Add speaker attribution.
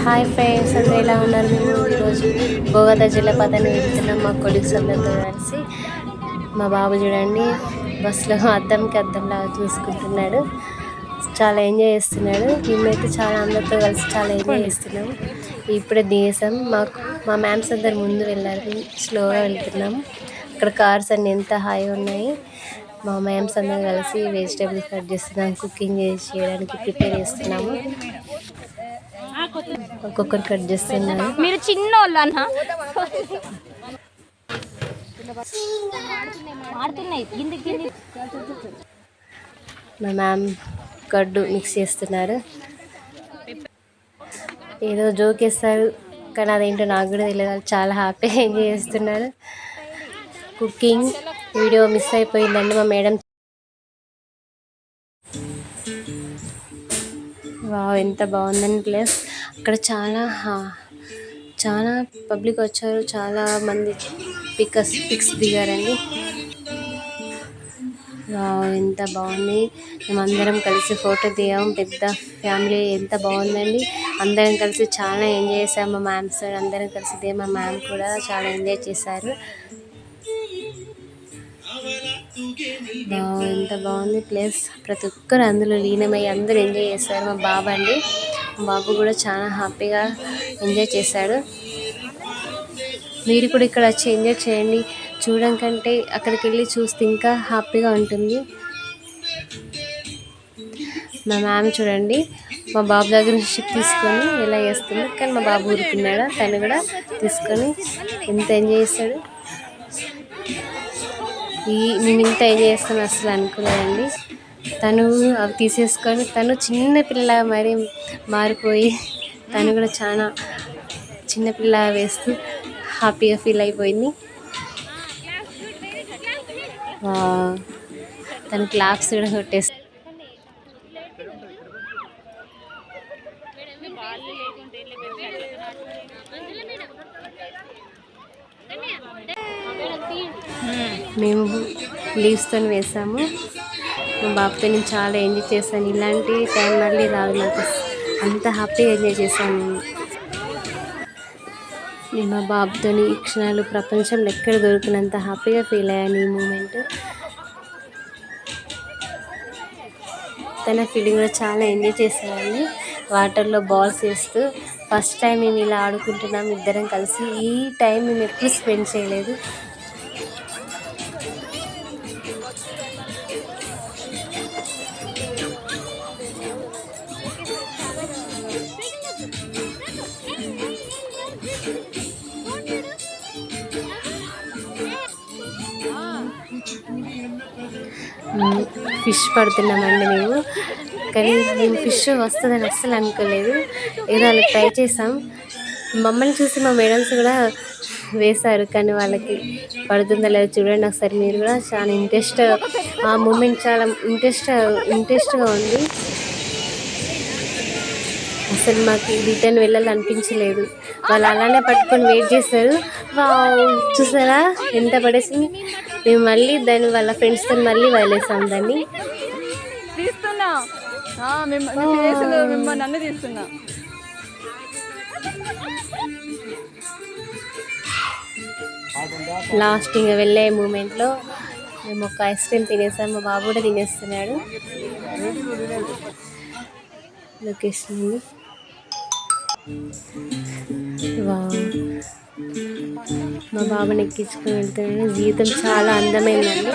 Speaker 1: Hi friends, అందరూ ఎలా ఉన్నారు? మేము ఈరోజు బోగతా జలపాతాన్ని వెళ్తున్నాం మా కొలీగ్స్ అందరితో కలిసి. మా బాబు చూడండి బస్సులో అద్దంకి అద్దంలాగా చూసుకుంటున్నాడు, చాలా ఎంజాయ్ చేస్తున్నాడు. మేమైతే చాలా అందరితో కలిసి చాలా ఎంజాయ్ చేస్తున్నాం. ఇప్పుడే దిగేసాం. మా మ్యామ్స్ అందరు ముందు వెళ్ళారు, స్లోగా వెళ్తున్నాం. అక్కడ కార్స్ అన్నీ ఎంత హాయిగా ఉన్నాయి. మా మ్యామ్స్ అందరం కలిసి వెజిటేబుల్స్ కట్ చేస్తున్నాం, కుకింగ్ చేయడానికి ప్రిపేర్ చేస్తున్నాము. ఒక్కొక్కరు కట్ చేస్తున్నారు.
Speaker 2: మీరు చిన్నోళ్ళు అన్న
Speaker 1: మా మ్యామ్ గడ్డు మిక్స్ చేస్తున్నారు. ఏదో జోక్ వేస్తారు కానీ అదేంటో నాకు కూడా తెలియదు. చాలా హ్యాపీగా ఎంజాయ్ చేస్తున్నారు. కుకింగ్ వీడియో మిస్ అయిపోయిందండి. మా మేడం ఎంత బాగుందని ప్లేస్. అక్కడ చాలా పబ్లిక్ వచ్చారు, చాలా మంది పిక్స్ దిగారండి. ఎంత బాగుంది. మేమందరం కలిసి ఫోటో దిగాము, పెద్ద ఫ్యామిలీ. ఎంత బాగుందండి. అందరం కలిసి చాలా ఎంజాయ్ చేసాము. మా మ్యామ్స్ అందరం కలిసి దిగాము. మా మ్యామ్ కూడా చాలా ఎంజాయ్ చేశారు. ఎంత బాగుంది ప్లేస్. ప్రతి ఒక్కరు అందులో లీనమై అందరూ ఎంజాయ్ చేశారు. మా బాబు కూడా చాలా హ్యాపీగా ఎంజాయ్ చేశాడు. మీరు కూడా ఇక్కడ వచ్చి ఎంజాయ్ చేయండి. చూడడం కంటే అక్కడికి వెళ్ళి చూస్తే ఇంకా హ్యాపీగా ఉంటుంది. మా మ్యామ్ చూడండి మా బాబు దగ్గర నుంచి తీసుకొని ఎలా చేస్తుంది, కానీ మా బాబు ఊరుకున్నాడు. తను కూడా తీసుకొని ఎంత ఎంజాయ్ చేస్తాడు. మేము ఇంత ఎంజాయ్ చేస్తాను అసలు అనుకోలేదండి. తను అవి తీసేసుకొని తను చిన్నపిల్ల మరి మారిపోయి తను కూడా చాలా చిన్నపిల్ల వేస్తూ హ్యాపీగా ఫీల్ అయిపోయింది. తను క్లాప్స్ కూడా కొట్టేస్తుంది. మేము లీవ్స్తో వేసాము. మా బాబుతో నేను చాలా ఎంజాయ్ చేశాను. ఇలాంటి టైం మళ్ళీ రాదు నాకు. అంత హ్యాపీగా ఎంజాయ్ చేశాను నేను మా బాబుతో. ఈ క్షణాలు ప్రపంచంలో ఎక్కడ దొరికినంత హ్యాపీగా ఫీల్ అయ్యాను ఈ మూమెంట్. తన ఫీలింగ్ కూడా చాలా ఎంజాయ్ చేశానండి. వాటర్లో బాల్స్ వేస్తూ ఫస్ట్ టైం మేము ఇలా ఆడుకుంటున్నాం ఇద్దరం కలిసి. ఈ టైం మేము ఎప్పుడు స్పెండ్ చేయలేదు. ఫిష్ పడుతున్నామండి మేము, కానీ మేము ఫిష్ వస్తుందని అస్సలు అనుకోలేదు. ఏదో అలా ట్రై చేసాం. మమ్మల్ని చూసి మా మేడమ్స్ కూడా వేశారు, కానీ వాళ్ళకి పడుతుందో లేదో చూడండి ఒకసారి మీరు కూడా. చాలా ఆ మూమెంట్ చాలా ఇంట్రెస్ట్గా ఉంది. అసలు మాకు రిటర్న్ వెళ్ళాలనిపించలేదు. వాళ్ళు అలానే పట్టుకొని వెయిట్ చేస్తారు. చూసారా ఎంత పడేసింది. మేము మళ్ళీ దాన్ని వాళ్ళ ఫ్రెండ్స్తో మళ్ళీ వదిలేసాం దాన్ని. లాస్ట్ ఇంకా వెళ్ళే మూమెంట్లో మేము ఒక ఐస్ క్రీమ్ తినేసాం. మా బాబు కూడా తినేస్తున్నాడు. లొకేషన్ మా బాబుని ఎక్కించుకొని వెళ్తున్నాడు. జీవితం చాలా అందమైందండి.